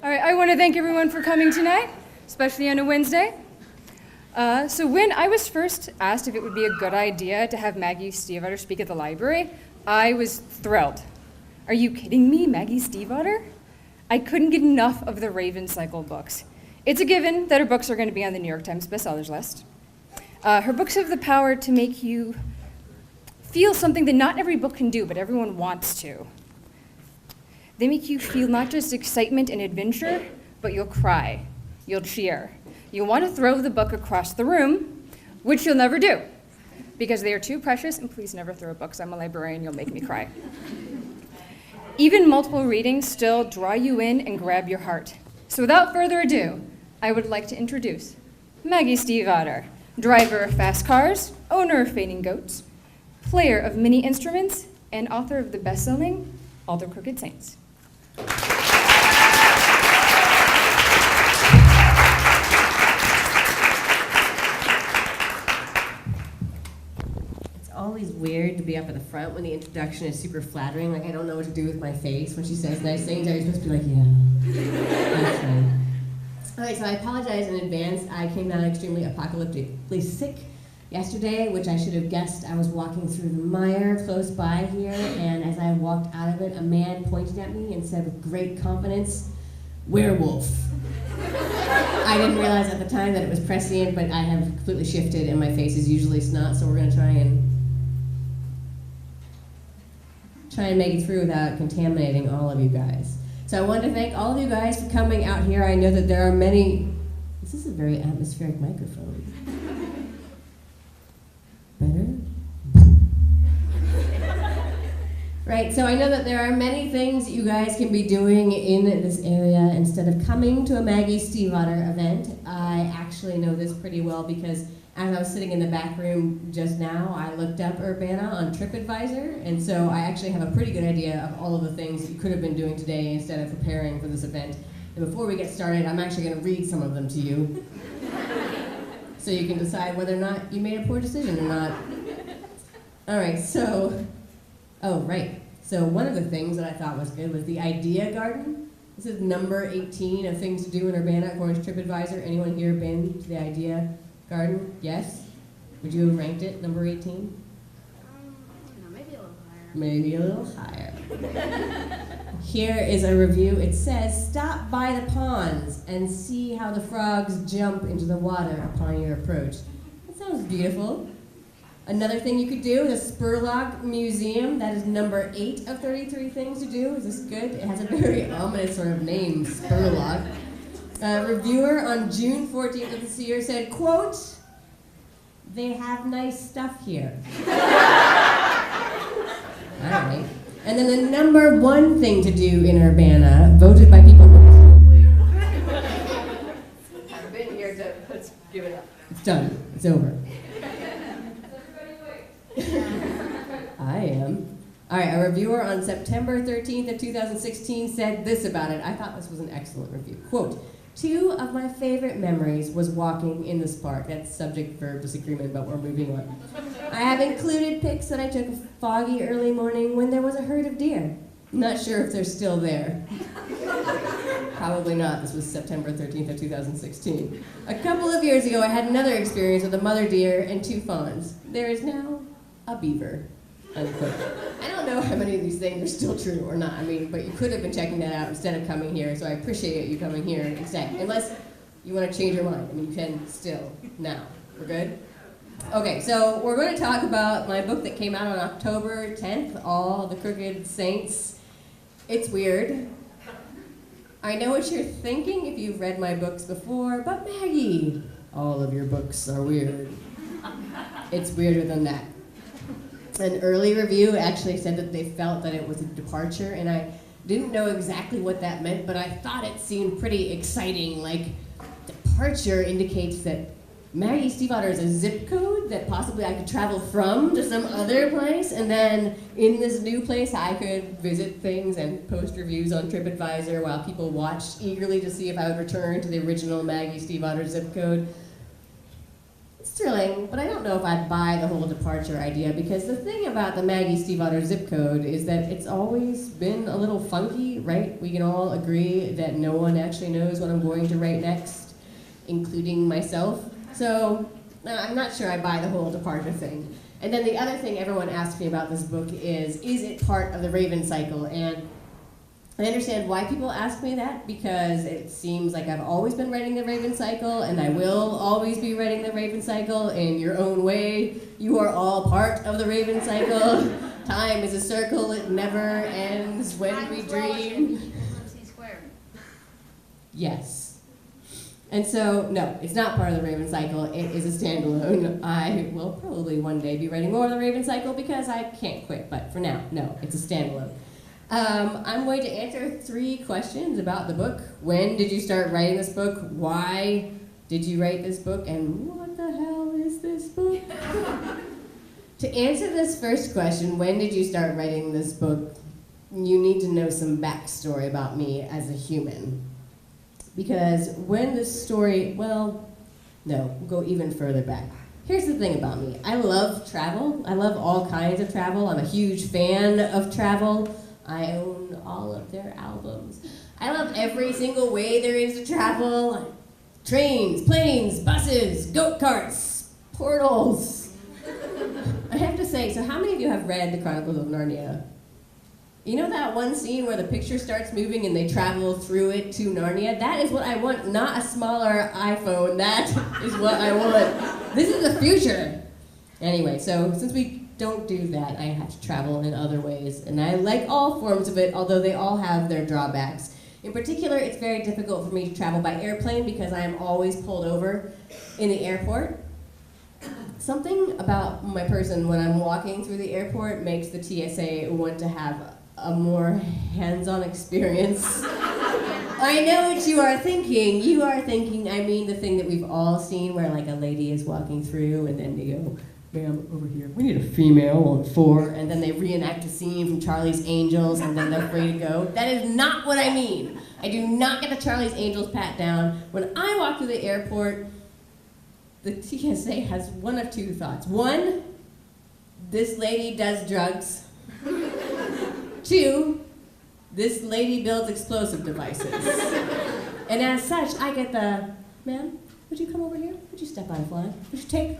All right, I want to thank everyone for coming tonight, especially on a Wednesday. So when I was first asked if it would be a good idea to have Maggie Stiefvater speak at the library, I was thrilled. Are you kidding me, Maggie Stiefvater? I couldn't get enough of the Raven Cycle books. It's a given that her books are going to be on the New York Times bestsellers list. Her books have the power to make you feel something that not every book can do, but everyone wants to. They make you feel not just excitement and adventure, but you'll cry, you'll cheer. You'll want to throw the book across the room, which you'll never do, because they are too precious, and please never throw books. I'm a librarian, you'll make me cry. Even multiple readings still draw you in and grab your heart. So without further ado, I would like to introduce Maggie Stiefvater, driver of fast cars, owner of fainting goats, player of many instruments, and author of the best-selling All the Crooked Saints. It's always weird to be up at the front when the introduction is super flattering. Like, I don't know what to do with my face when she says nice things. I'm supposed to be like, yeah. That's right. All right, so I apologize in advance. I came down extremely apocalyptically sick yesterday, which I should have guessed. I was walking through the mire close by here, and as I walked out of it, a man pointed at me and said with great confidence, "Werewolf." I didn't realize at the time that it was prescient, but I have completely shifted, and my face is usually snot, so we're going to try and make it through without contaminating all of you guys. So I wanted to thank all of you guys for coming out here. I know that there are many... This is a very atmospheric microphone. Better? Right, so I know that there are many things that you guys can be doing in this area instead of coming to a Maggie Stiefvater event. I actually know this pretty well because as I was sitting in the back room just now, I looked up Urbana on TripAdvisor, and so I actually have a pretty good idea of all of the things that you could have been doing today instead of preparing for this event. And before we get started, I'm actually going to read some of them to you, so you can decide whether or not you made a poor decision or not. All right, so, so one of the things that I thought was good was the Idea Garden. This is number 18 of things to do in Urbana according to TripAdvisor. Anyone here been to the Idea Garden? Yes? Would you have ranked it number 18? No, maybe a little higher. Maybe a little higher. Here is a review. It says, stop by the ponds and see how the frogs jump into the water upon your approach. That sounds beautiful. Another thing you could do is a Spurlock Museum. That is number 8 of 33 things to do. Is this good? It has a very ominous sort of name, Spurlock. A reviewer on June 14th of this year said, quote, "They have nice stuff here." All right. And then the number 1 thing to do in Urbana, voted by people who have been here to let's give it up. It's done. It's over. I am. All right, a reviewer on September 13th of 2016 said this about it. I thought this was an excellent review. Quote, "2 of my favorite memories was walking in this park." That's subject verb disagreement, but we're moving on. "I have included pics that I took a foggy early morning when there was a herd of deer. Not sure if they're still there." Probably not. This was September 13th of 2016. "A couple of years ago, I had another experience with a mother deer and 2 fawns. There is now a beaver." Unquote. I don't know how many of these things are still true or not. But you could have been checking that out instead of coming here, so I appreciate you coming here instead. Unless you want to change your mind. You can still now. We're good? Okay, so we're going to talk about my book that came out on October 10th, All the Crooked Saints. It's weird. I know what you're thinking if you've read my books before, but Maggie, all of your books are weird. It's weirder than that. An early review actually said that they felt that it was a departure, and I didn't know exactly what that meant, but I thought it seemed pretty exciting. Like, departure indicates that Maggie Stiefvater is a zip code that possibly I could travel from to some other place, and then in this new place I could visit things and post reviews on TripAdvisor while people watched eagerly to see if I would return to the original Maggie Stiefvater zip code. It's thrilling, but I don't know if I'd buy the whole departure idea, because the thing about the Maggie Stiefvater zip code is that it's always been a little funky, right? We can all agree that no one actually knows what I'm going to write next, including myself. So I'm not sure I buy the whole departure thing. And then the other thing everyone asks me about this book is it part of the Raven cycle? And I understand why people ask me that, because it seems like I've always been writing the Raven cycle, and I will always be writing the Raven cycle in your own way. You are all part of the Raven cycle. Time is a circle, it never ends when we dream. Yes. And so, no, it's not part of the Raven cycle, it is a standalone. I will probably one day be writing more of the Raven cycle because I can't quit, but for now, no, it's a standalone. I'm going to answer 3 questions about the book. When did you start writing this book? Why did you write this book? And what the hell is this book? To answer this first question, when did you start writing this book, you need to know some backstory about me as a human. Because when this story, well, no, we'll go even further back. Here's the thing about me. I love travel. I love all kinds of travel. I'm a huge fan of travel. I own all of their albums. I love every single way there is to travel. Trains, planes, buses, go-karts, portals. I have to say, so how many of you have read The Chronicles of Narnia? You know that one scene where the picture starts moving and they travel through it to Narnia? That is what I want, not a smaller iPhone. That is what I want. This is the future. Anyway, so since we don't do that, I have to travel in other ways. And I like all forms of it, although they all have their drawbacks. In particular, it's very difficult for me to travel by airplane because I am always pulled over in the airport. Something about my person when I'm walking through the airport makes the TSA want to have a more hands-on experience. I know what you are thinking. You are thinking, I mean the thing that we've all seen where like a lady is walking through and then they go, ma'am, over here, we need a female on 4, and then they reenact a scene from Charlie's Angels, and then they're free to go. That is not what I mean. I do not get the Charlie's Angels pat down. When I walk through the airport, the TSA has one of 2 thoughts. 1, this lady does drugs. 2, this lady builds explosive devices. And as such, I get the, ma'am, would you come over here? Would you step out of line? Would you take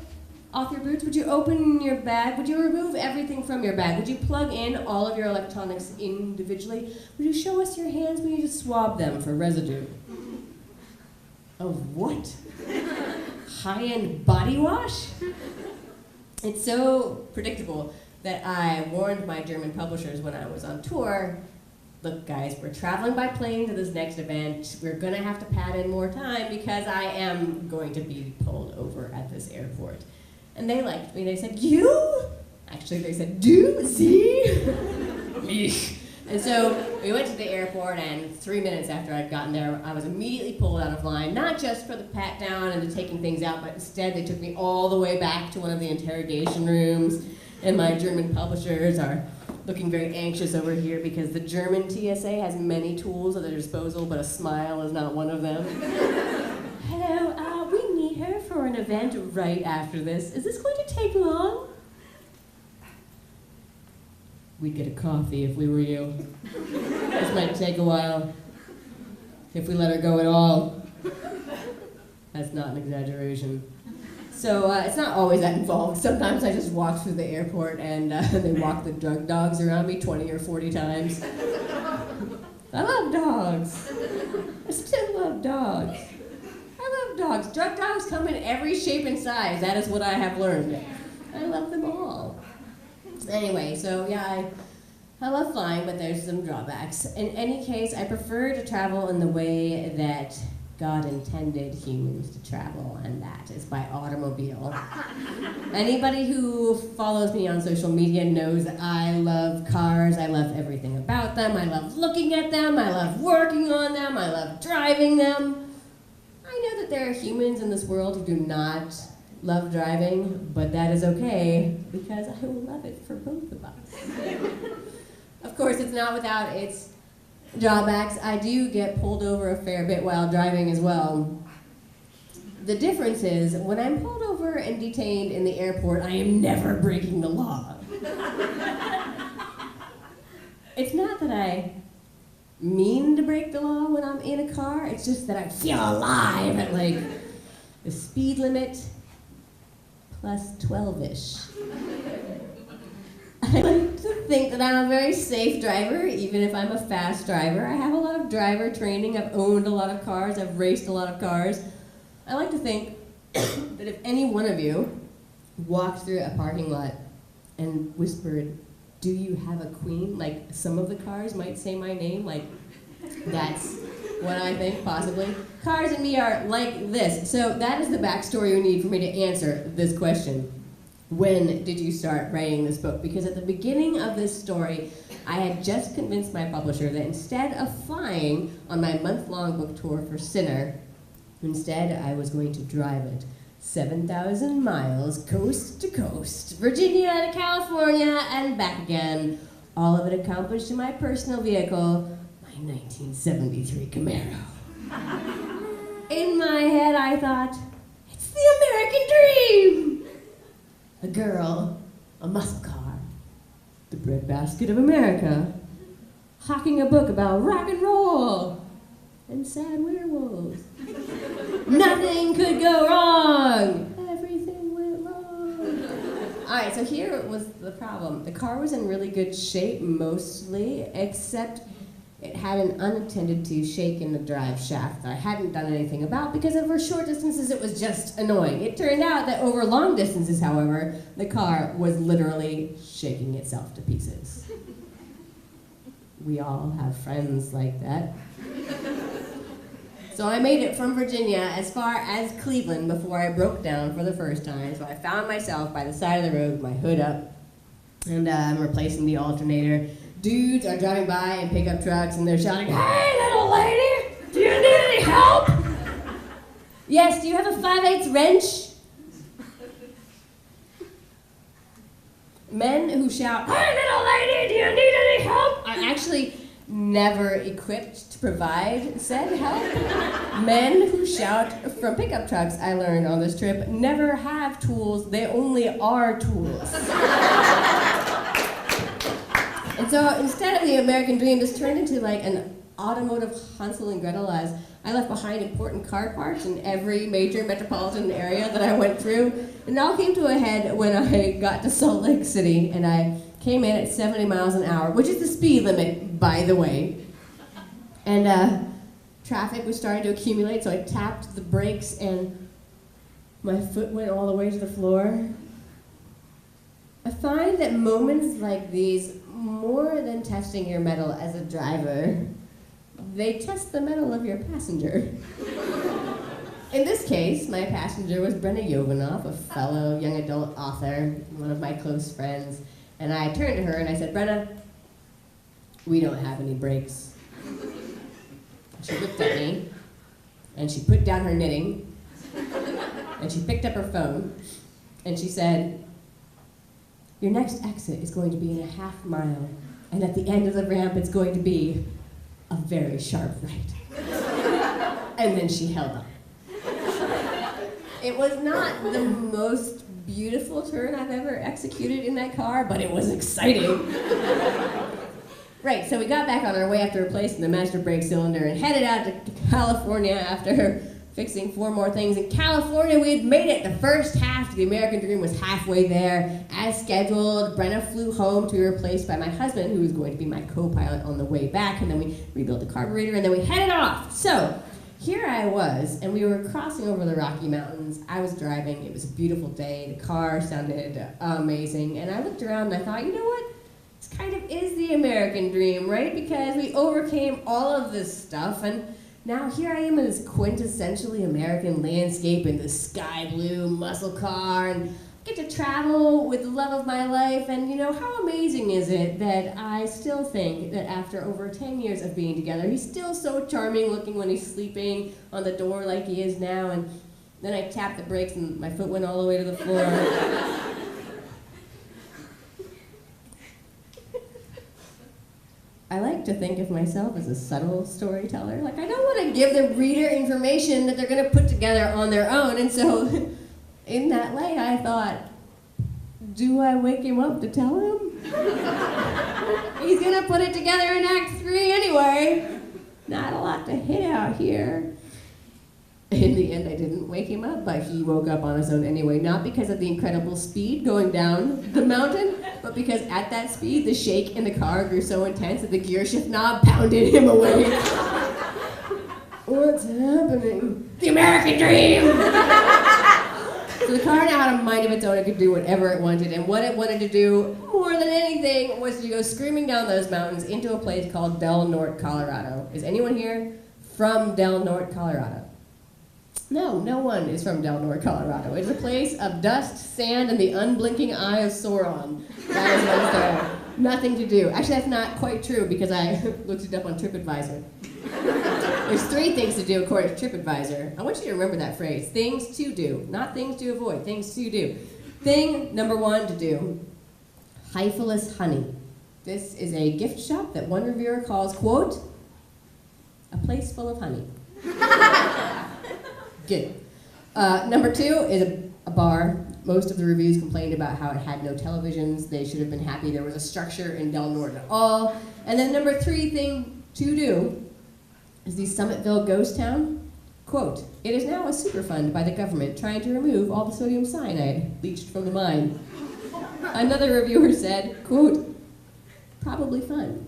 off your boots? Would you open your bag? Would you remove everything from your bag? Would you plug in all of your electronics individually? Would you show us your hands? We need to swab them for residue. Of what? High-end body wash? It's so predictable that I warned my German publishers when I was on tour, look guys, we're traveling by plane to this next event. We're gonna have to pad in more time because I am going to be pulled over at this airport. And they liked me. They said, you? Actually, they said, do, see? And so we went to the airport, and 3 minutes after I'd gotten there, I was immediately pulled out of line, not just for the pat down and the taking things out, but instead they took me all the way back to one of the interrogation rooms, and my German publishers are looking very anxious over here because the German TSA has many tools at their disposal, but a smile is not one of them. Hello, we need her for an event right after this. Is this going to take long? We'd get a coffee if we were you. This might take a while. If we let her go at all. That's not an exaggeration. So it's not always that involved. Sometimes I just walk through the airport and they walk the drug dogs around me 20 or 40 times. I love dogs. I still love dogs. I love dogs. Drug dogs come in every shape and size. That is what I have learned. I love them all. Anyway, so yeah, I love flying, but there's some drawbacks. In any case, I prefer to travel in the way that God intended humans to travel, and that is by automobile. Anybody who follows me on social media knows that I love cars. I love everything about them. I love looking at them. I love working on them. I love driving them. I know that there are humans in this world who do not love driving, but that is okay, because I will love it for both of us. Of course, it's not without its drawbacks. I do get pulled over a fair bit while driving as well. The difference is, when I'm pulled over and detained in the airport, I am never breaking the law. It's not that I mean to break the law when I'm in a car, it's just that I feel alive at like the speed limit plus 12-ish. I like to think that I'm a very safe driver, even if I'm a fast driver. I have a lot of driver training, I've owned a lot of cars, I've raced a lot of cars. I like to think that if any one of you walked through a parking lot and whispered, "Do you have a queen?" Like some of the cars might say my name, like that's what I think, possibly. Cars and me are like this. So that is the backstory you need for me to answer this question. When did you start writing this book? Because at the beginning of this story, I had just convinced my publisher that instead of flying on my month-long book tour for Sinner, instead I was going to drive it 7,000 miles coast to coast, Virginia to California and back again, all of it accomplished in my personal vehicle, my 1973 Camaro. In my head I thought, it's the American dream! A girl, a muscle car, the breadbasket of America, hawking a book about rock and roll and sad werewolves. Nothing could go wrong! Everything went wrong. Alright, so here was the problem. The car was in really good shape, mostly, except it had an unattended to shake in the drive shaft that I hadn't done anything about because over short distances it was just annoying. It turned out that over long distances, however, the car was literally shaking itself to pieces. We all have friends like that. So I made it from Virginia as far as Cleveland before I broke down for the first time. So I found myself by the side of the road with my hood up, and I'm replacing the alternator. Dudes are driving by in pickup trucks and they're shouting, "Hey, little lady, do you need any help?" "Yes, do you have a 5/8 wrench?" Men who shout, "Hey, little lady, do you need any help?" are actually never equipped to provide said help. Men who shout from pickup trucks, I learned on this trip, never have tools, they only are tools. And so instead of the American dream, this turned into like an automotive Hansel and Gretel as I left behind important car parts in every major metropolitan area that I went through. And it all came to a head when I got to Salt Lake City and I came in at 70 miles an hour, which is the speed limit, by the way. And traffic was starting to accumulate, so I tapped the brakes and my foot went all the way to the floor. I find that moments like these, more than testing your mettle as a driver, they test the mettle of your passenger. In this case, my passenger was Brenna Jovanoff, a fellow young adult author, one of my close friends. And I turned to her and I said, "Brenna, we don't have any brakes." She looked at me, and she put down her knitting, and she picked up her phone, and she said, "Your next exit is going to be in a half mile, and at the end of the ramp it's going to be a very sharp right." And then she held up. It was not the most beautiful turn I've ever executed in that car, but it was exciting. Right, so we got back on our way after replacing the master brake cylinder and headed out to California after fixing 4 more things. In California, we had made it. The first half of the American dream was halfway there. As scheduled, Brenna flew home to be replaced by my husband, who was going to be my co-pilot on the way back, and then we rebuilt the carburetor, and then we headed off. So, here I was, and we were crossing over the Rocky Mountains. I was driving. It was a beautiful day. The car sounded amazing, and I looked around and I thought, you know what? This kind of is the American dream, right? Because we overcame all of this stuff, and now here I am in this quintessentially American landscape in this sky blue muscle car, and get to travel with the love of my life, and you know, how amazing is it that I still think that after over 10 years of being together, he's still so charming looking when he's sleeping on the door like he is now, and then I tapped the brakes and my foot went all the way to the floor. I like like to think of myself as a subtle storyteller. Like, I don't want to give the reader information that they're going to put together on their own. And so, in that way, I thought, do I wake him up to tell him? He's going to put it together in Act 3 anyway. Not a lot to hit out here. In the end, I didn't wake him up, but he woke up on his own anyway, not because of the incredible speed going down the mountain, but because at that speed, the shake in the car grew so intense that the gear shift knob pounded him awake. What's happening? The American dream! So the car now had a mind of its own. It could do whatever it wanted, and what it wanted to do, more than anything, was to go screaming down those mountains into a place called Del Norte, Colorado. Is anyone here from Del Norte, Colorado? No, no one is from Del Norte, Colorado. It's a place of dust, sand, and the unblinking eye of Sauron. That is what is there. Nothing to do. Actually, that's not quite true because I looked it up on TripAdvisor. There's 3 things to do according to TripAdvisor. I want you to remember that phrase. Things to do. Not things to avoid. Things to do. Thing number 1 to do. Hyphalis honey. This is a gift shop that one reviewer calls, quote, a place full of honey. Good. Number 2 is a bar. Most of the reviews complained about how it had no televisions. They should have been happy there was a structure in Del Norte at all. And then number 3 thing to do is the Summitville ghost town. Quote, it is now a superfund by the government trying to remove all the sodium cyanide leached from the mine. Another reviewer said, quote, probably fun.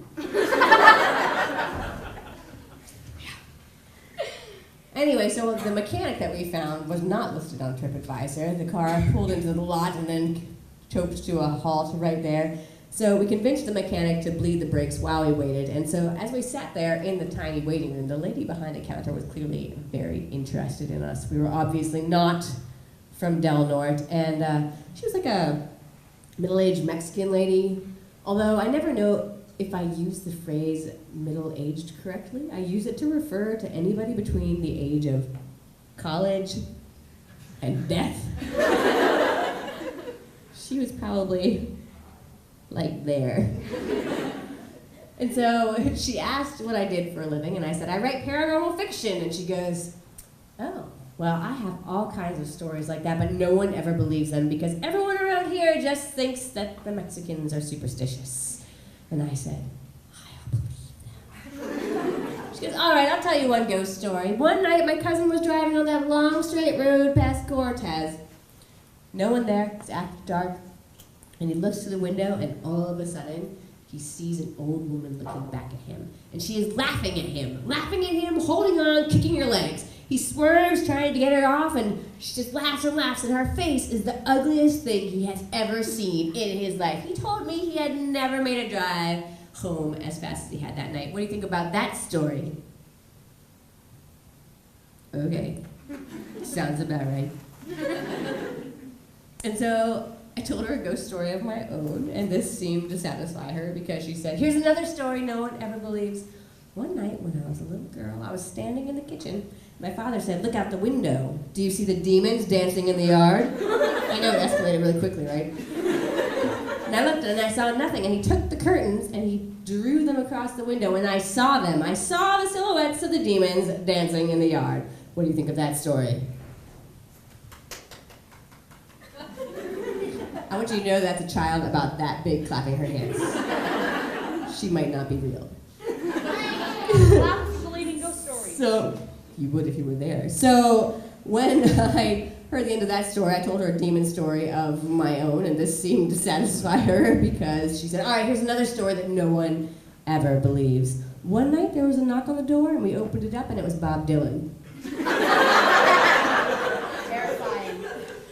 Anyway, so the mechanic that we found was not listed on TripAdvisor. The car pulled into the lot and then choked to a halt right there. So we convinced the mechanic to bleed the brakes while we waited. And so as we sat there in the tiny waiting room, the lady behind the counter was clearly very interested in us. We were obviously not from Del Norte. And she was like a middle-aged Mexican lady. Although I never know if I use the phrase middle-aged correctly. I use it to refer to anybody between the age of college and death. She was probably like there. And so she asked what I did for a living, and I said, I write paranormal fiction. And she goes, oh, well, I have all kinds of stories like that, but no one ever believes them because everyone around here just thinks that the Mexicans are superstitious. And I said, I'll believe them. She goes, all right, I'll tell you one ghost story. One night, my cousin was driving on that long, straight road past Cortez. No one there. It's after dark. And he looks to the window, and all of a sudden, he sees an old woman looking back at him. And she is laughing at him, holding on, kicking her legs. He swerves, trying to get her off, and she just laughs and laughs, and her face is the ugliest thing he has ever seen in his life. He told me he had never made a drive home as fast as he had that night. What do you think about that story? Okay, sounds about right. And so I told her a ghost story of my own, and this seemed to satisfy her because she said, here's another story no one ever believes. One night when I was a little girl, I was standing in the kitchen. My father said, look out the window. Do you see the demons dancing in the yard? I know, it escalated really quickly, right? And I looked and I saw nothing, and he took the curtains and he drew them across the window, and I saw them. I saw the silhouettes of the demons dancing in the yard. What do you think of that story? I want you to know that's a child about that big clapping her hands. She might not be real. Lots of believing ghost stories. So, you would if you were there. So, when I heard the end of that story, I told her a demon story of my own, and this seemed to satisfy her because she said, all right, here's another story that no one ever believes. One night there was a knock on the door, and we opened it up, and it was Bob Dylan. Terrifying.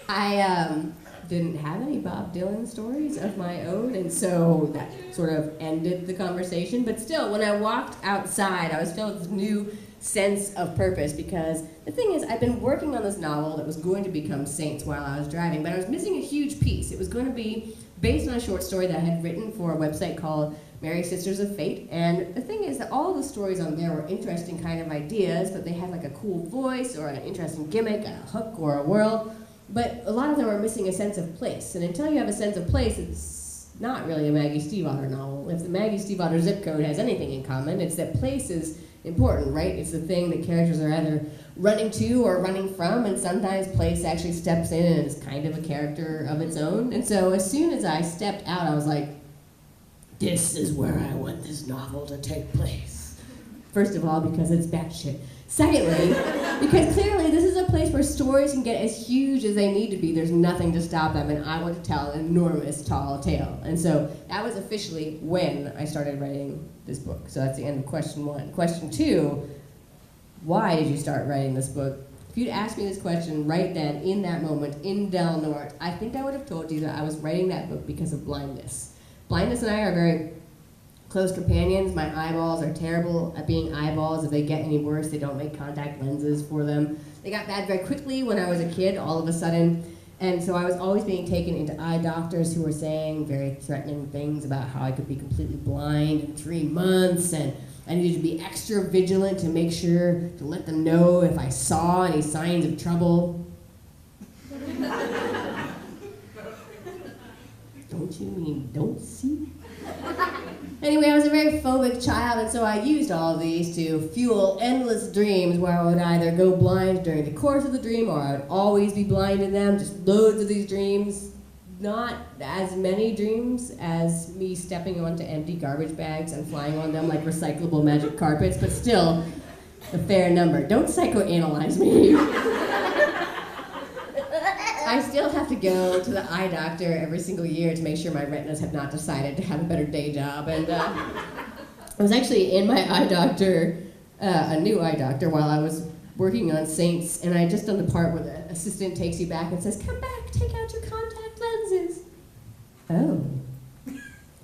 I didn't have any Bob Dylan stories of my own, and so that sort of ended the conversation. But still, when I walked outside, I was filled with this new sense of purpose, because the thing is, I've been working on this novel that was going to become Saints while I was driving, but I was missing a huge piece. It was going to be based on a short story that I had written for a website called Mary Sisters of Fate, and the thing is that all the stories on there were interesting kind of ideas, but they had like a cool voice or an interesting gimmick, a hook or a world. But a lot of them are missing a sense of place. And until you have a sense of place, it's not really a Maggie Stiefvater novel. If the Maggie Stiefvater zip code has anything in common, it's that place is important, right? It's the thing that characters are either running to or running from, and sometimes place actually steps in and is kind of a character of its own. And so as soon as I stepped out, I was like, this is where I want this novel to take place. First of all, because it's batshit. Secondly, because clearly this is a place where stories can get as huge as they need to be. There's nothing to stop them, and I want to tell an enormous, tall tale. And so that was officially when I started writing this book. So that's the end of question 1. Question 2, why did you start writing this book? If you'd asked me this question right then, in that moment, in Del Norte, I think I would have told you that I was writing that book because of blindness. Blindness and I are very close companions. My eyeballs are terrible at being eyeballs. If they get any worse, they don't make contact lenses for them. They got bad very quickly when I was a kid, all of a sudden. And so I was always being taken into eye doctors who were saying very threatening things about how I could be completely blind in 3 months, and I needed to be extra vigilant to make sure to let them know if I saw any signs of trouble. Don't you mean don't see? Anyway, I was a very phobic child, and so I used all of these to fuel endless dreams where I would either go blind during the course of the dream, or I would always be blind in them, just loads of these dreams. Not as many dreams as me stepping onto empty garbage bags and flying on them like recyclable magic carpets, but still a fair number. Don't psychoanalyze me. I still have to go to the eye doctor every single year to make sure my retinas have not decided to have a better day job. And I was actually in my eye doctor, a new eye doctor, while I was working on Saints, and I had just done the part where the assistant takes you back and says, "Come back, take out your contact lenses." Oh.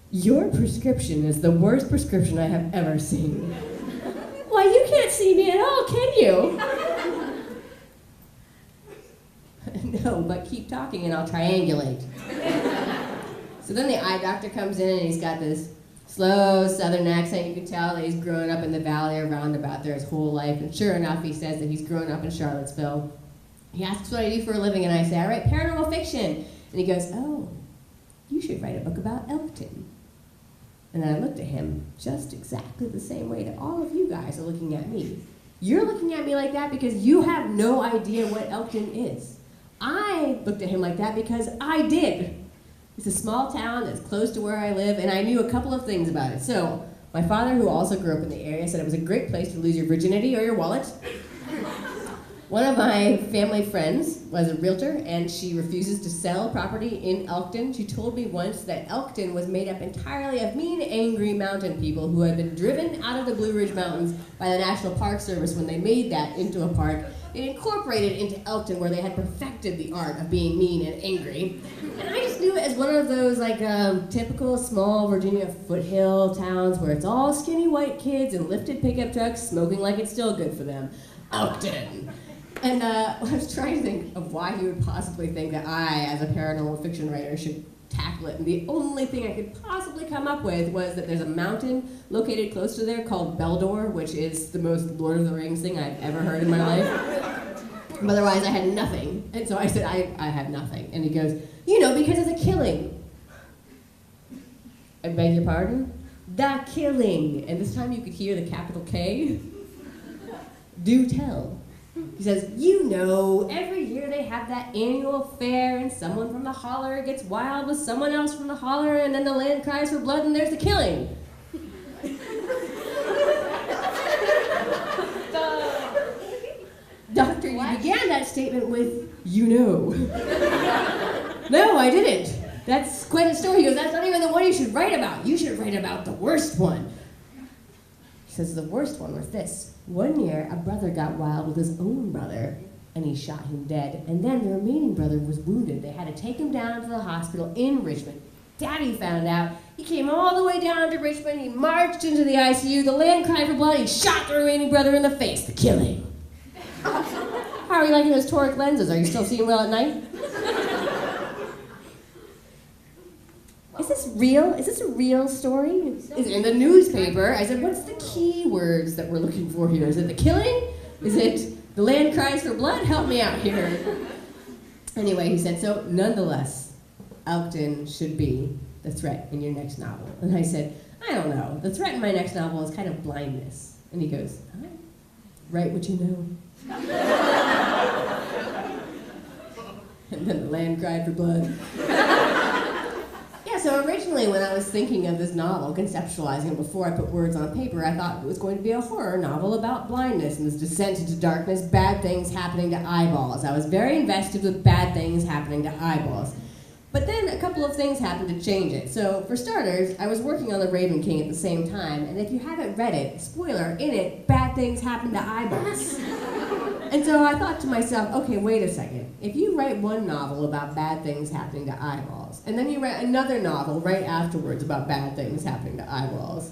Your prescription is the worst prescription I have ever seen. Why, you can't see me at all, can you? No, but keep talking and I'll triangulate. So then the eye doctor comes in and he's got this slow southern accent. You can tell that he's grown up in the valley or roundabout there his whole life. And sure enough, he says that he's grown up in Charlottesville. He asks what I do for a living, and I say, I write paranormal fiction. And he goes, oh, you should write a book about Elkton. And I looked at him just exactly the same way that all of you guys are looking at me. You're looking at me like that because you have no idea what Elkton is. I looked at him like that because I did. It's a small town that's close to where I live, and I knew a couple of things about it. So, my father, who also grew up in the area, said it was a great place to lose your virginity or your wallet. One of my family friends was a realtor, and she refuses to sell property in Elkton. She told me once that Elkton was made up entirely of mean, angry mountain people who had been driven out of the Blue Ridge Mountains by the National Park Service when they made that into a park. It incorporated into Elkton, where they had perfected the art of being mean and angry. And I just knew it as one of those typical small Virginia foothill towns where it's all skinny white kids and lifted pickup trucks smoking like it's still good for them. Elkton. And I was trying to think of why he would possibly think that I, as a paranormal fiction writer, should tackle it. And the only thing I could possibly come up with was that there's a mountain located close to there called Beldor, which is the most Lord of the Rings thing I've ever heard in my life. Otherwise, I had nothing. And so I said, I have nothing. And he goes, because it's a killing. I beg your pardon? The killing. And this time you could hear the capital K. Do tell. He says, every year they have that annual fair, and someone from the holler gets wild with someone else from the holler, and then the land cries for blood, and there's the killing. Doctor, you began that statement with, No, I didn't. That's quite a story. He goes, that's not even the one you should write about. You should write about the worst one. He says, the worst one was this. One year, a brother got wild with his own brother, and he shot him dead. And then the remaining brother was wounded. They had to take him down to the hospital in Richmond. Daddy found out. He came all the way down to Richmond. He marched into the ICU. The land cried for blood. He shot the remaining brother in the face. The killing. How are you liking those toric lenses? Are you still seeing well at night? Is this real? Is this a real story? It's in the newspaper. I said, what's the key words that we're looking for here? Is it the killing? Is it the land cries for blood? Help me out here. Anyway, he said, so nonetheless, Elkton should be the threat in your next novel? And I said, I don't know. The threat in my next novel is kind of blindness. And he goes, all right, write what you know. And then the land cried for blood. Yeah, so originally when I was thinking of this novel, conceptualizing it before I put words on paper, I thought it was going to be a horror novel about blindness and this descent into darkness, bad things happening to eyeballs. I was very invested with bad things happening to eyeballs. But then a couple of things happened to change it. So for starters, I was working on The Raven King at the same time, and if you haven't read it, spoiler, in it, bad things happen to eyeballs. And so I thought to myself, okay, wait a second. If you write one novel about bad things happening to eyeballs, and then you write another novel right afterwards about bad things happening to eyeballs,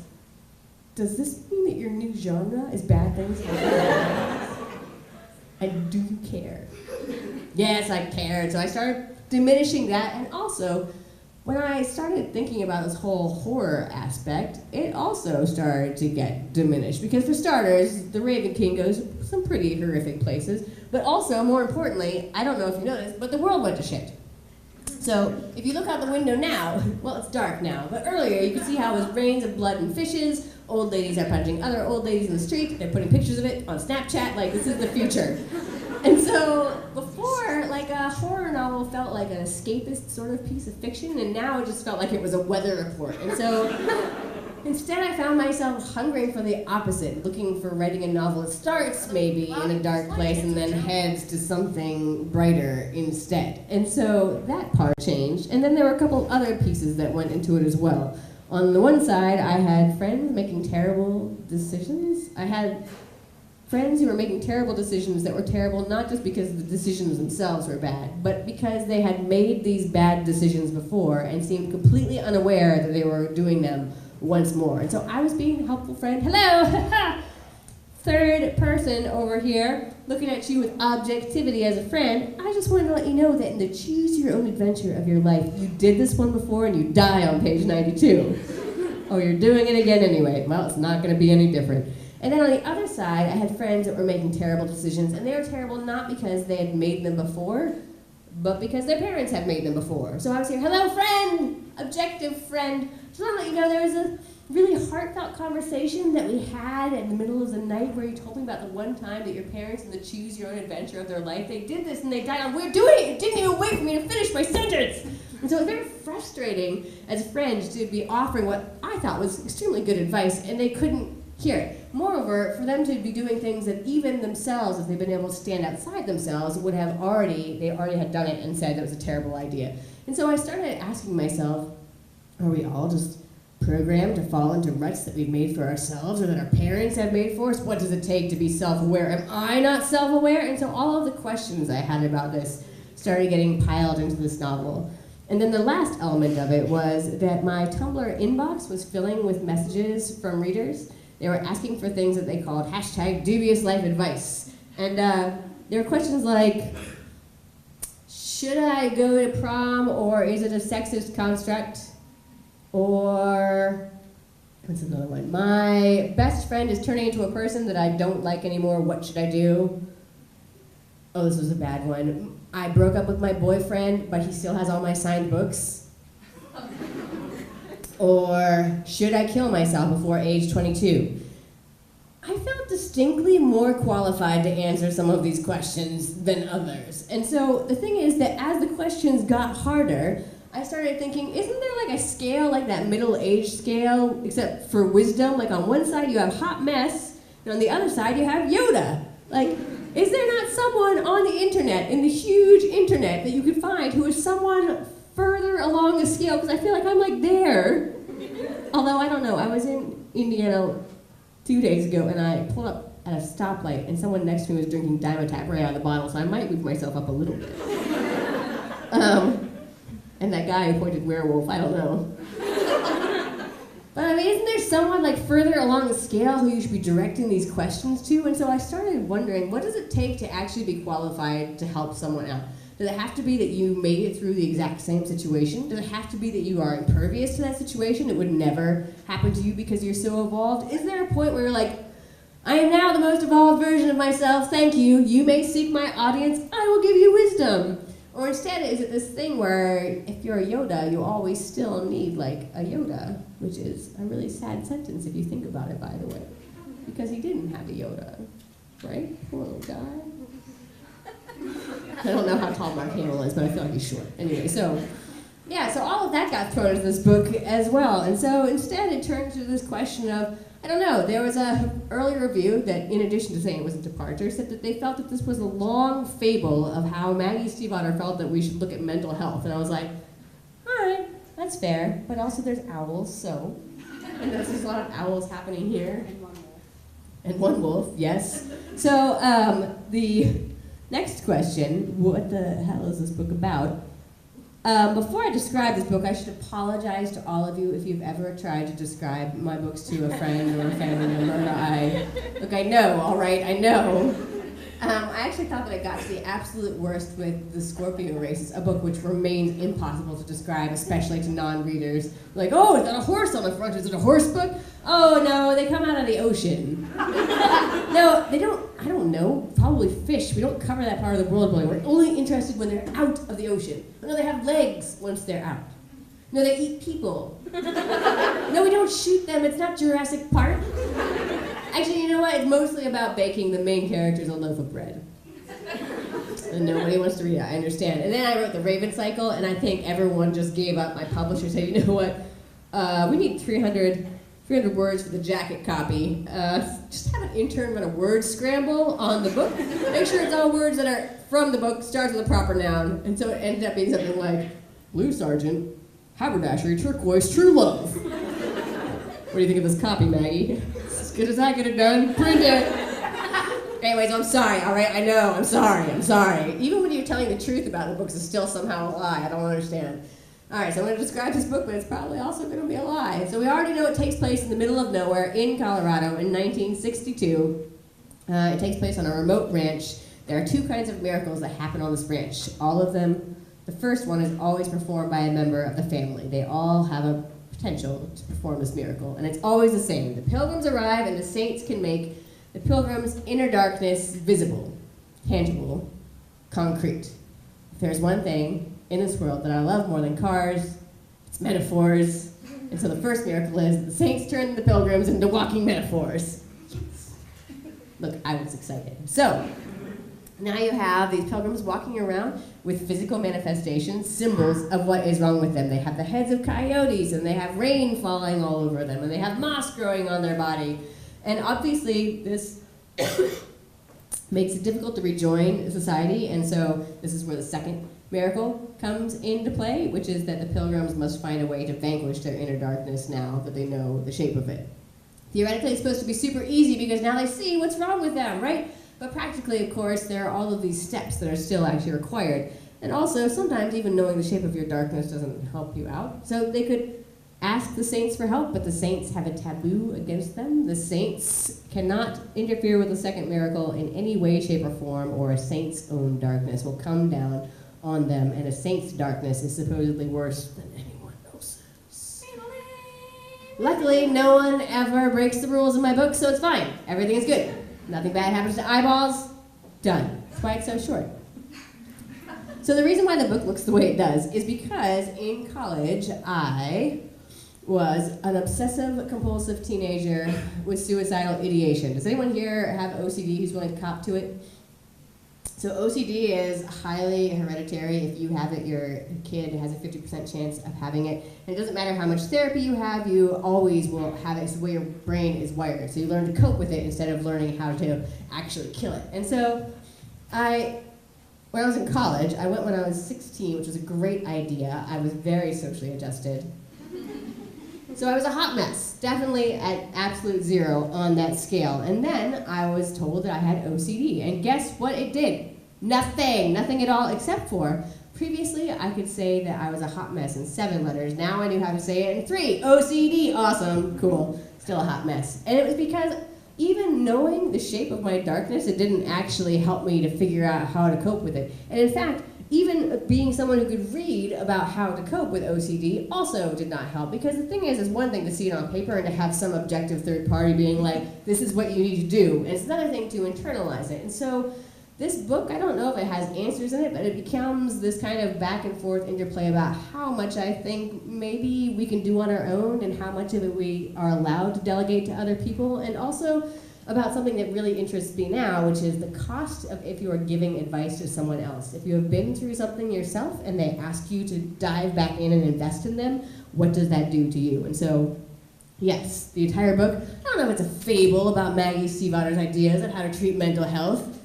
does this mean that your new genre is bad things happening to eyeballs? And do you care? Yes, I cared. So I started diminishing that, and also, when I started thinking about this whole horror aspect, it also started to get diminished. Because for starters, The Raven King goes some pretty horrific places, but also, more importantly, I don't know if you noticed, but the world went to shit. So, if you look out the window now, well, it's dark now, but earlier you could see how it was rains of blood and fishes, old ladies are punching other old ladies in the street, they're putting pictures of it on Snapchat, like, this is the future. And so, before, like, a horror novel felt like an escapist sort of piece of fiction, and now it just felt like it was a weather report. And so, instead I found myself hungering for the opposite, looking for writing a novel that starts, maybe, in a dark place, and then heads to something brighter instead. And so, that part changed, and then there were a couple other pieces that went into it as well. On the one side, I had friends making terrible decisions. I had friends who were making terrible decisions that were terrible not just because the decisions themselves were bad, but because they had made these bad decisions before and seemed completely unaware that they were doing them once more. And so I was being a helpful friend. Hello! Third person over here, looking at you with objectivity as a friend. I just wanted to let you know that in the choose your own adventure of your life, you did this one before and you die on page 92. Oh, you're doing it again anyway. Well, it's not going to be any different. And then on the other side, I had friends that were making terrible decisions, and they were terrible not because they had made them before, but because their parents had made them before. So I was here, hello friend, objective friend. Just want to let you know there was a really heartfelt conversation that we had in the middle of the night where you told me about the one time that your parents in the choose your own adventure of their life, they did this and they died on, we're doing it, it didn't even wait for me to finish my sentence. And so it was very frustrating as friends to be offering what I thought was extremely good advice, and they couldn't hear it. Moreover, for them to be doing things that even themselves, if they'd been able to stand outside themselves, would have they already had done it and said that was a terrible idea. And so I started asking myself, are we all just programmed to fall into ruts that we've made for ourselves or that our parents have made for us? What does it take to be self-aware? Am I not self-aware? And so all of the questions I had about this started getting piled into this novel. And then the last element of it was that my Tumblr inbox was filling with messages from readers. They were asking for things that they called hashtag dubious life advice. And there were questions like, should I go to prom, or is it a sexist construct? Or, what's another one? My best friend is turning into a person that I don't like anymore, what should I do? Oh, this was a bad one. I broke up with my boyfriend, but he still has all my signed books. Or, should I kill myself before age 22? I felt distinctly more qualified to answer some of these questions than others. And so the thing is that as the questions got harder, I started thinking, isn't there like a scale, like that middle-age scale, except for wisdom? Like on one side you have hot mess, and on the other side you have Yoda. Like, is there not someone on the internet, in the huge internet, that you could find who is someone further along the scale? Because I feel like I'm like there. Although, I don't know, I was in Indiana 2 days ago, and I pulled up at a stoplight, and someone next to me was drinking Dimetapp right out of the bottle, so I might move myself up a little bit. And that guy who pointed werewolf, I don't know. But I mean, isn't there someone like further along the scale who you should be directing these questions to? And so I started wondering, what does it take to actually be qualified to help someone out? Does it have to be that you made it through the exact same situation? Does it have to be that you are impervious to that situation? It would never happen to you because you're so evolved? Is there a point where you're like, I am now the most evolved version of myself, thank you. You may seek my audience, I will give you wisdom. Or instead, is it this thing where if you're a Yoda, you always still need like a Yoda, which is a really sad sentence if you think about it, by the way, because he didn't have a Yoda, right? Poor little guy. I don't know how tall Mark Hamill is, but I feel like he's short. Anyway, so yeah, so all of that got thrown into this book as well, and so instead it turned to this question of, I don't know, there was an early review that, in addition to saying it was a departure, said that they felt that this was a long fable of how Maggie Stiefvater felt that we should look at mental health. And I was like, all right, that's fair, but also there's owls, so. And there's a lot of owls happening here. And one more. And one wolf, yes. So the next question, what the hell is this book about? Before I describe this book, I should apologize to all of you if you've ever tried to describe my books to a friend or a family member. I know, all right, I know. I actually thought that I got to the absolute worst with The Scorpio Races, a book which remains impossible to describe, especially to non-readers. Like, oh, is that a horse on the front? Is it a horse book? Oh, no, they come out of the ocean. No, they don't, I don't know, probably fish. We don't cover that part of the world building. We're only interested when they're out of the ocean. No, they have legs once they're out. No, they eat people. No, we don't shoot them. It's not Jurassic Park. Actually, you know what? It's mostly about baking the main characters a loaf of bread. And nobody wants to read it, I understand. And then I wrote The Raven Cycle, and I think everyone just gave up. My publisher said, you know what? We need 300 words for the jacket copy. Just have an intern run a word scramble on the book. Make sure it's all words that are from the book, starts with a proper noun. And so it ended up being something like, Blue Sergeant, haberdashery, turquoise, true love. What do you think of this copy, Maggie? As good as I could have done. Print it. Anyways, I'm sorry, all right? I know, I'm sorry. Even when you're telling the truth about the books, it's still somehow a lie. I don't understand. All right, so I'm going to describe this book, but it's probably also going to be a lie. So we already know it takes place in the middle of nowhere in Colorado in 1962. It takes place on a remote ranch. There are two kinds of miracles that happen on this ranch. All of them, the first one is always performed by a member of the family. They all have a potential to perform this miracle, and it's always the same. The pilgrims arrive, and the saints can make the pilgrims' inner darkness visible, tangible, concrete. If there's one thing in this world that I love more than cars, it's metaphors. And so the first miracle is the saints turn the pilgrims into walking metaphors. Yes. Look, I was excited. So, now you have these pilgrims walking around with physical manifestations, symbols of what is wrong with them. They have the heads of coyotes, and they have rain falling all over them, and they have moss growing on their body. And obviously, this makes it difficult to rejoin society, and so this is where the second miracle comes into play, which is that the pilgrims must find a way to vanquish their inner darkness now that they know the shape of it. Theoretically, it's supposed to be super easy because now they see what's wrong with them, right? But practically, of course, there are all of these steps that are still actually required. And also, sometimes even knowing the shape of your darkness doesn't help you out. So they could ask the saints for help, but the saints have a taboo against them. The saints cannot interfere with the second miracle in any way, shape, or form, or a saint's own darkness will come down on them, and a saint's darkness is supposedly worse than anyone else's. Luckily, no one ever breaks the rules in my book, so it's fine. Everything is good. Nothing bad happens to eyeballs. Done. That's why it's so short. So the reason why the book looks the way it does is because in college, I was an obsessive-compulsive teenager with suicidal ideation. Does anyone here have OCD who's willing to cop to it? So OCD is highly hereditary. If you have it, your kid has a 50% chance of having it. And it doesn't matter how much therapy you have, you always will have it. It's the way your brain is wired. So you learn to cope with it instead of learning how to actually kill it. And so when I was in college, I went when I was 16, which was a great idea. I was very socially adjusted. So I was a hot mess, definitely at absolute zero on that scale. And then I was told that I had OCD, and guess what it did? Nothing at all, except for previously I could say that I was a hot mess in 7 letters. Now I knew how to say it in 3. OCD, awesome, cool, still a hot mess. And it was because even knowing the shape of my darkness, it didn't actually help me to figure out how to cope with it. And in fact, even being someone who could read about how to cope with OCD also did not help, because the thing is one thing to see it on paper and to have some objective third party being like, this is what you need to do, and it's another thing to internalize it. And so This book, I don't know if it has answers in it, but it becomes this kind of back and forth interplay about how much I think maybe we can do on our own and how much of it we are allowed to delegate to other people, and also about something that really interests me now, which is the cost of if you are giving advice to someone else. If you have been through something yourself and they ask you to dive back in and invest in them, what does that do to you? And so, yes, the entire book, I don't know if it's a fable about Maggie Stiefvater's ideas on how to treat mental health,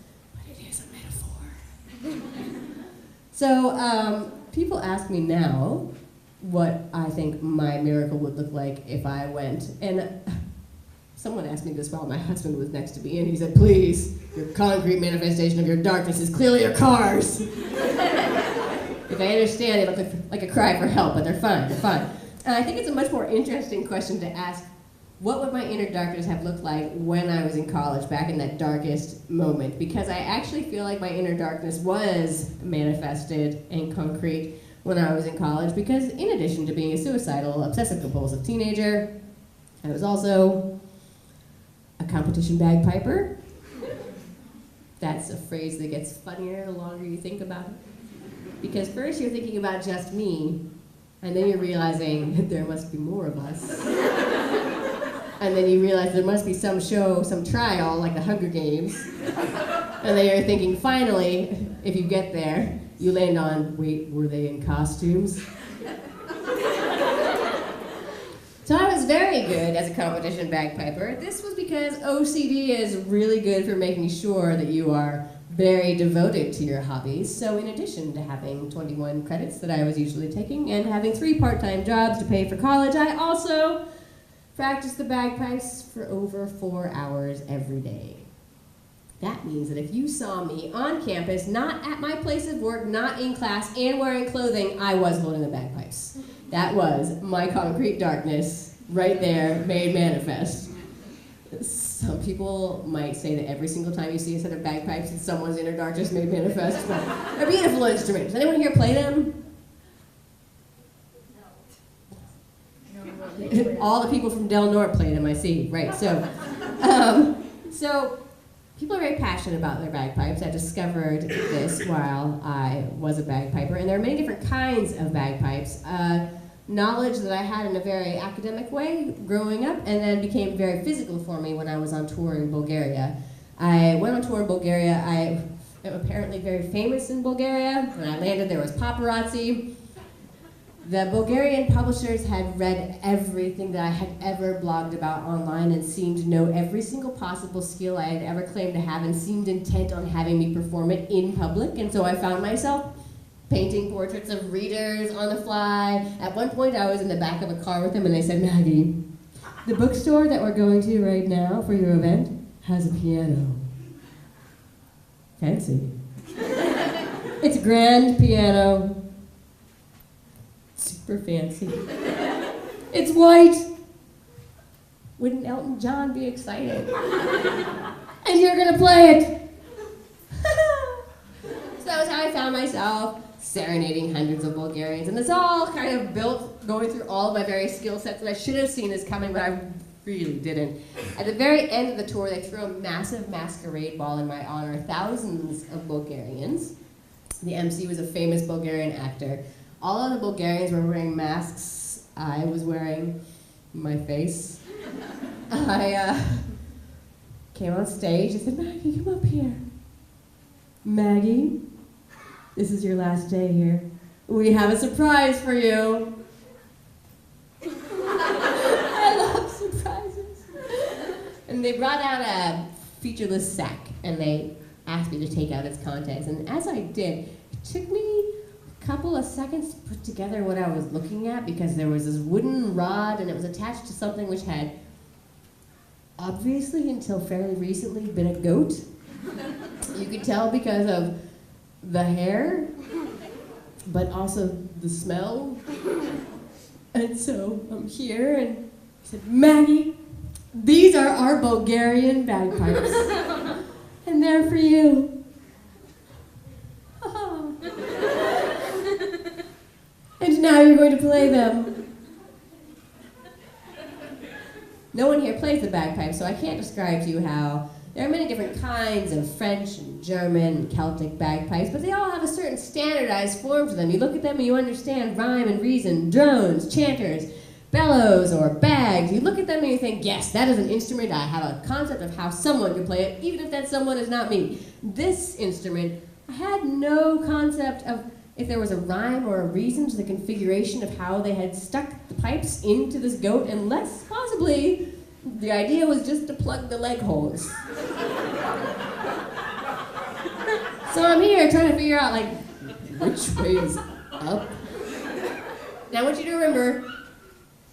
so people ask me now what I think my miracle would look like if I went. And someone asked me this while my husband was next to me, and he said, please, your concrete manifestation of your darkness is clearly your cars. If I understand, they look like a cry for help, but they're fine, they're fine. And I think it's a much more interesting question to ask, what would my inner darkness have looked like when I was in college, back in that darkest moment? Because I actually feel like my inner darkness was manifested and concrete when I was in college, because in addition to being a suicidal, obsessive-compulsive teenager, I was also a competition bagpiper. That's a phrase that gets funnier the longer you think about it. Because first you're thinking about just me, and then you're realizing that there must be more of us. And then you realize there must be some show, some trial, like the Hunger Games. And then you're thinking, finally, if you get there, you land on, wait, were they in costumes? So I was very good as a competition bagpiper. This was because OCD is really good for making sure that you are very devoted to your hobbies. So in addition to having 21 credits that I was usually taking and having 3 part-time jobs to pay for college, I also practiced the bagpipes for over 4 hours every day. That means that if you saw me on campus, not at my place of work, not in class, and wearing clothing, I was holding the bagpipes. That was my concrete darkness, right there, made manifest. Some people might say that every single time you see a set of bagpipes, it's someone's inner darkness made manifest, but they're beautiful instruments. Does anyone here play them? All the people from Del Norte play them, I see. Right, so people are very passionate about their bagpipes. I discovered this while I was a bagpiper, and there are many different kinds of bagpipes. Knowledge that I had in a very academic way growing up, and then became very physical for me when I was on tour in Bulgaria. I went on tour in Bulgaria. I am apparently very famous in Bulgaria. When I landed, there was paparazzi. The Bulgarian publishers had read everything that I had ever blogged about online and seemed to know every single possible skill I had ever claimed to have, and seemed intent on having me perform it in public. And so I found myself painting portraits of readers on the fly. At one point I was in the back of a car with them, and they said, Maggie, the bookstore that we're going to right now for your event has a piano. Fancy. It's a grand piano. Super fancy. It's white. Wouldn't Elton John be excited? And you're gonna play it. So that was how I found myself serenading hundreds of Bulgarians. And this all kind of built, going through all of my various skill sets that I should have seen as coming, but I really didn't. At the very end of the tour, they threw a massive masquerade ball in my honor. Thousands of Bulgarians. The MC was a famous Bulgarian actor. All of the Bulgarians were wearing masks. I was wearing my face. I came on stage. I said, Maggie, come up here. Maggie, this is your last day here. We have a surprise for you. I love surprises. And they brought out a featureless sack, and they asked me to take out its contents. And as I did, it took me couple of seconds to put together what I was looking at, because there was this wooden rod and it was attached to something which had obviously until fairly recently been a goat. You could tell because of the hair, but also the smell. And so I'm here, and I said, Maggie, these are our Bulgarian bagpipes, and they're for you. And now you're going to play them. No one here plays the bagpipes, so I can't describe to you how There are many different kinds of French and German and Celtic bagpipes, but they all have a certain standardized form to them. You look at them and you understand rhyme and reason, drones, chanters, bellows, or bags. You look at them and you think, yes, that is an instrument. I have a concept of how someone could play it, even if that someone is not me. This instrument, I had no concept of if there was a rhyme or a reason to the configuration of how they had stuck the pipes into this goat, unless possibly the idea was just to plug the leg holes. So I'm here trying to figure out, like, which way is up? Now I want you to remember,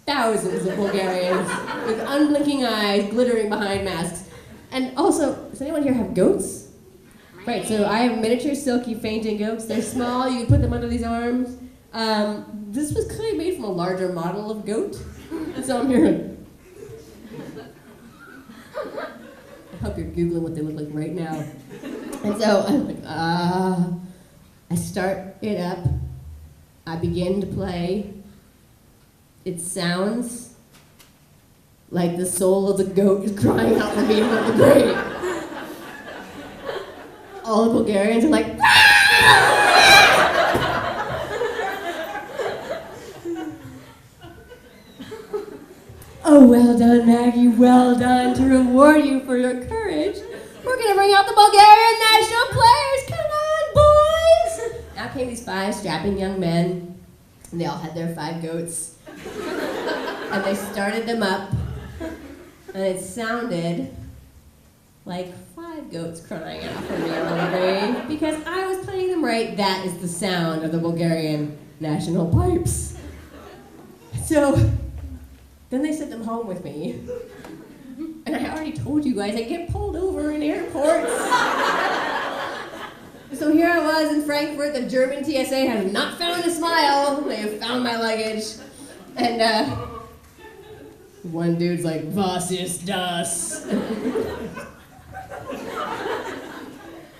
thousands of Bulgarians with unblinking eyes glittering behind masks. And also, does anyone here have goats? Right, so I have miniature silky fainting goats. They're small, you can put them under these arms. This was clearly made from a larger model of goat. So I'm here. I hope you're Googling what they look like right now. And so I'm like, I start it up. I begin to play. It sounds like the soul of the goat is crying out for me from the grave. All the Bulgarians are like, oh, well done, Maggie, well done. To reward you for your courage, we're gonna bring out the Bulgarian national players. Come on, boys! Now came these 5 strapping young men, and they all had their 5 goats. And they started them up, and it sounded like 5 goats crying out for me on the grave, because I was playing them right. That is the sound of the Bulgarian national pipes. So then they sent them home with me. And I already told you guys I get pulled over in airports. So here I was in Frankfurt. The German TSA has not found a smile. They have found my luggage. And one dude's like, was ist das?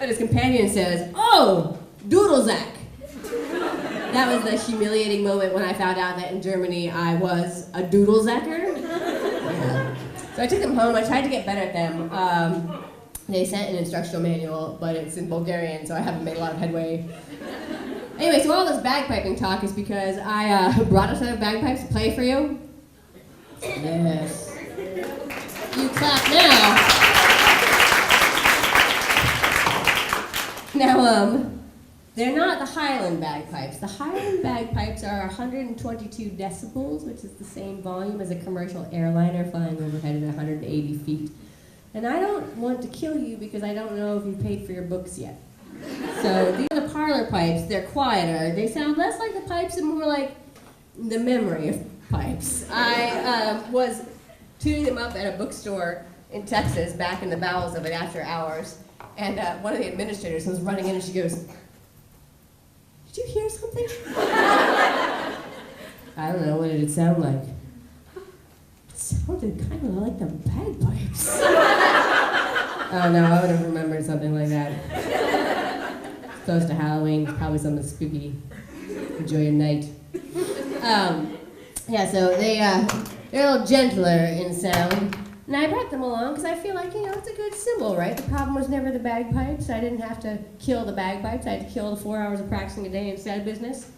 And his companion says, oh, Dudelsack. That was the humiliating moment when I found out that in Germany I was a Dudelsacker. Yeah. So I took them home. I tried to get better at them. They sent an instructional manual, but it's in Bulgarian, so I haven't made a lot of headway. Anyway, so all this bagpiping talk is because I brought a set of bagpipes to play for you. Yes. You clap now. Now, they're not the Highland bagpipes. The Highland bagpipes are 122 decibels, which is the same volume as a commercial airliner flying overhead at 180 feet. And I don't want to kill you because I don't know if you paid for your books yet. So these are the parlor pipes. They're quieter. They sound less like the pipes and more like the memory of pipes. I was tuning them up at a bookstore in Texas, back in the bowels of it after hours. And one of the administrators was running in and she goes, did you hear something? I don't know, what did it sound like? It sounded kind of like the bagpipes. Oh no, I would have remembered something like that. It's close to Halloween, probably something spooky. Enjoy your night. Yeah, so they're a little gentler in sound. And I brought them along because I feel like, it's a good symbol, right? The problem was never the bagpipes. I didn't have to kill the bagpipes. I had to kill the 4 hours of practicing a day instead of business.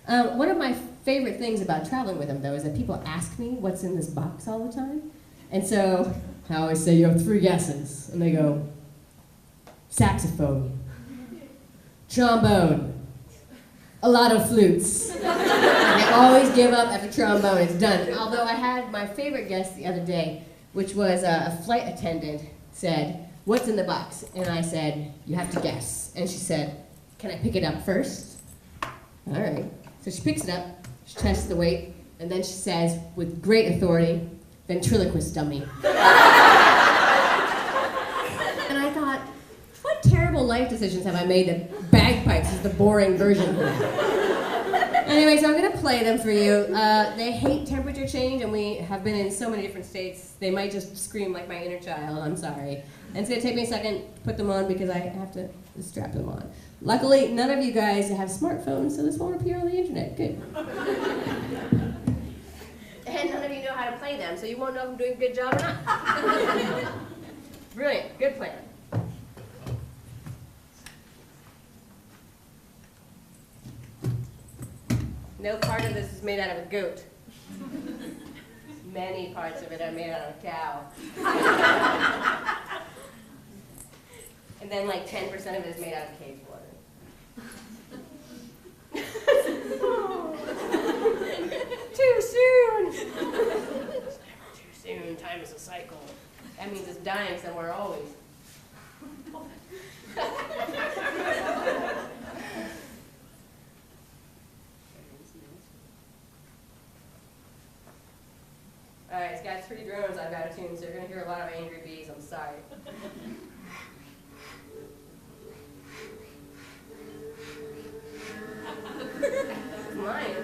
One of my favorite things about traveling with them, though, is that people ask me what's in this box all the time. And so I always say, you have 3 guesses. And they go, saxophone, trombone, a lot of flutes. And they always give up after trombone. It's done. Although I had my favorite guess the other day, which was a flight attendant said, what's in the box? And I said, you have to guess. And she said, can I pick it up first? All right. So she picks it up, she tests the weight, and then she says, with great authority, ventriloquist dummy. And I thought, what terrible life decisions have I made that bagpipes is the boring version of that? Anyway, so I'm going to play them for you. They hate temperature change, and we have been in so many different states. They might just scream like my inner child. I'm sorry. And it's going to take me a second to put them on because I have to strap them on. Luckily, none of you guys have smartphones, so this won't appear on the internet. Good. And none of you know how to play them, so you won't know if I'm doing a good job or not. Brilliant. Good plan. No part of this is made out of a goat. Many parts of it are made out of a cow. And then like 10% of it is made out of cave water. Too soon! It's never too soon. Time is a cycle. That means it's dying somewhere always. Alright, it's got 3 drones I've got to tune, so you're going to hear a lot of angry bees. I'm sorry. That was mine.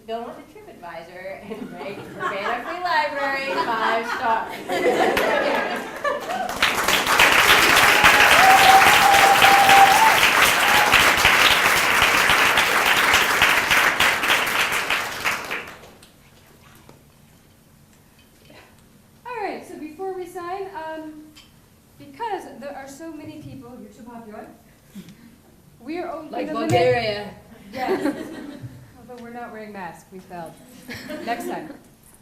Go on to TripAdvisor and rate Urbana Free Library 5 stars. All right, so before we sign, because there are so many people, you're so popular, we are only Like gonna Bulgaria. Yes. Although we're not wearing masks, we failed. Next time.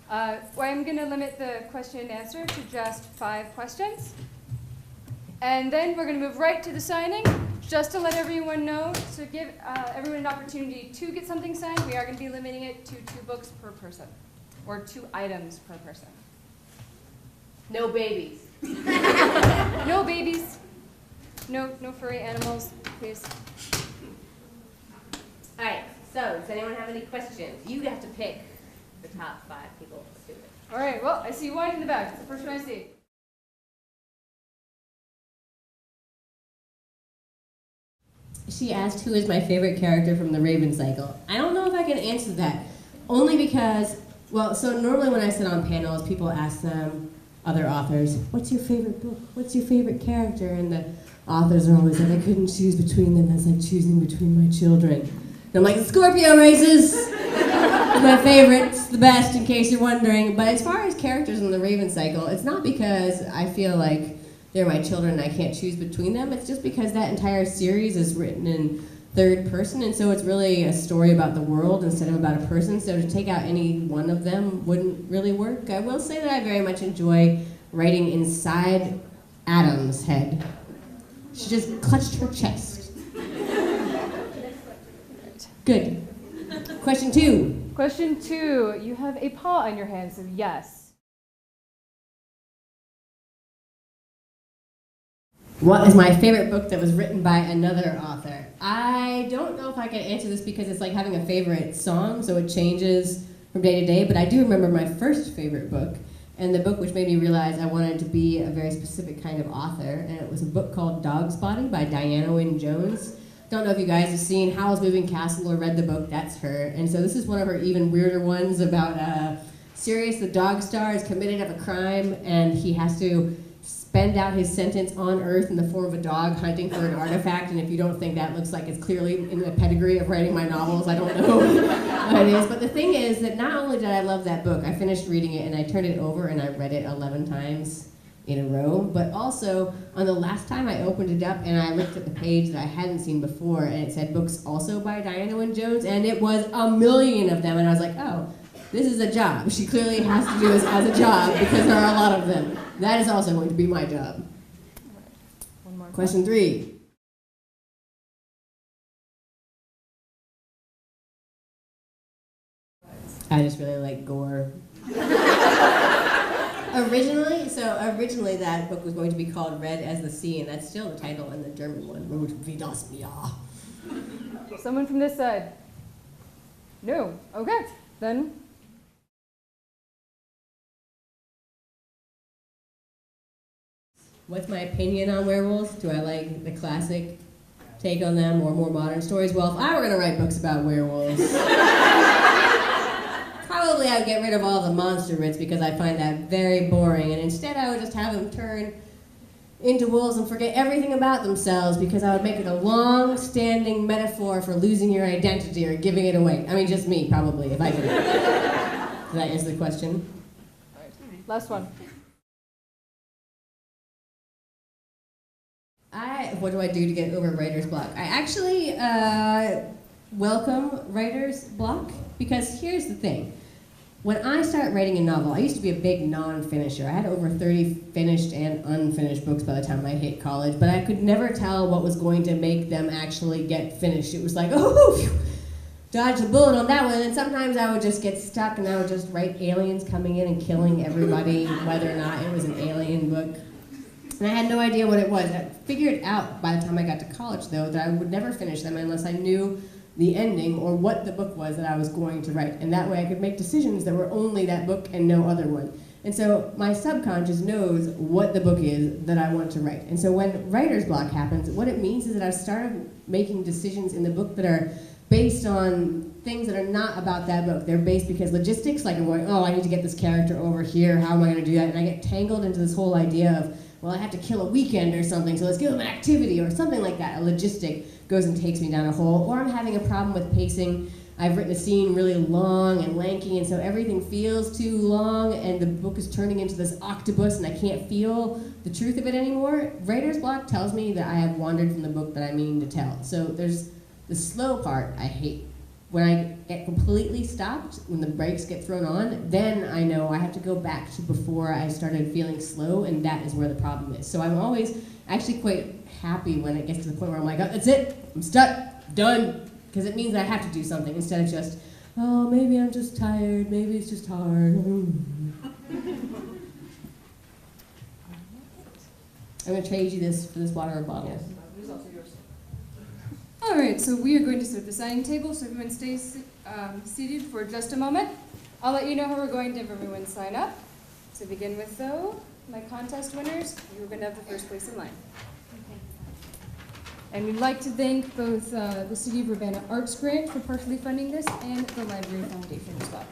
Well, I'm going to limit the question and answer to just 5 questions. And then we're going to move right to the signing. Just to let everyone know, to give everyone an opportunity to get something signed, we are going to be limiting it to 2 books per person, or 2 items per person. No babies. No babies. No furry animals, please. All right, so does anyone have any questions? You have to pick the top 5 people. Let's do it. All right, well, I see one in the back. It's the first one I see. She asked who is my favorite character from the Raven Cycle. I don't know if I can answer that, only because, well, so normally when I sit on panels, people ask them, other authors, what's your favorite book? What's your favorite character? And the authors are always like, I couldn't choose between them. That's like choosing between my children. And I'm like, the Scorpio races is my favorite. It's the best, in case you're wondering. But as far as characters in the Raven Cycle, it's not because I feel like they're my children and I can't choose between them. It's just because that entire series is written in 3rd person, and so it's really a story about the world instead of about a person. So to take out any one of them wouldn't really work. I will say that I very much enjoy writing inside Adam's head. She just clutched her chest. Good. Question 2. Question 2. You have a paw on your hand, so yes. What is my favorite book that was written by another author? I don't know if I can answer this because it's like having a favorite song, so it changes from day to day, but I do remember my first favorite book, and the book which made me realize I wanted to be a very specific kind of author, and it was a book called Dog's Body by Diana Wynne Jones. Don't know if you guys have seen Howl's Moving Castle or read the book, that's her. And so this is one of her even weirder ones about Sirius the dog star is committed of a crime, and he has to spend out his sentence on Earth in the form of a dog hunting for an artifact, and if you don't think that looks like it's clearly in the pedigree of writing my novels, I don't know what it is. But the thing is that not only did I love that book, I finished reading it and I turned it over and I read it 11 times in a row, but also on the last time I opened it up and I looked at the page that I hadn't seen before, and it said books also by Diana Wynne Jones, and it was a million of them, and I was like, oh, this is a job. She clearly has to do this as a job because there are a lot of them. That is also going to be my job. One more. Question 3. I just really like gore. Originally that book was going to be called Red as the Sea, and that's still the title in the German one, Rot wie das Meer. Someone from this side? No. Okay, then. What's my opinion on werewolves? Do I like the classic take on them or more modern stories? Well, if I were going to write books about werewolves, probably I would get rid of all the monster bits because I find that very boring, and instead I would just have them turn into wolves and forget everything about themselves because I would make it a long-standing metaphor for losing your identity or giving it away. I mean, just me, probably, if I did it. Does that answer the question? Last one. What do I do to get over writer's block? I actually welcome writer's block because here's the thing. When I start writing a novel, I used to be a big non-finisher. I had over 30 finished and unfinished books by the time I hit college, but I could never tell what was going to make them actually get finished. It was like, oh, phew, dodged a bullet on that one, and sometimes I would just get stuck and I would just write aliens coming in and killing everybody, whether or not it was an alien book. And I had no idea what it was. I figured out by the time I got to college, though, that I would never finish them unless I knew the ending or what the book was that I was going to write. And that way I could make decisions that were only that book and no other one. And so my subconscious knows what the book is that I want to write. And so when writer's block happens, what it means is that I've started making decisions in the book that are based on things that are not about that book. They're based because logistics, like I'm going, oh, I need to get this character over here, how am I going to do that? And I get tangled into this whole idea of, well, I have to kill a weekend or something, so let's give them an activity or something like that. A logistic goes and takes me down a hole. Or I'm having a problem with pacing. I've written a scene really long and lanky, and so everything feels too long, and the book is turning into this octopus, and I can't feel the truth of it anymore. Writer's block tells me that I have wandered from the book that I mean to tell. So there's the slow part I hate. When I get completely stopped, when the brakes get thrown on, then I know I have to go back to before I started feeling slow, and that is where the problem is. So I'm always actually quite happy when it gets to the point where I'm like, oh, that's it, I'm stuck, done, because it means that I have to do something instead of just, oh, maybe I'm just tired, maybe it's just hard. I'm going to trade you this for this water bottle. Yes. All right, so we are going to set up the signing table, so everyone stays seated for just a moment. I'll let you know how we're going to have everyone sign up. To begin with, though, my contest winners, you're going to have the first place in line. And we'd like to thank both the City of Urbana Arts Grant for partially funding this and the Library Foundation as well.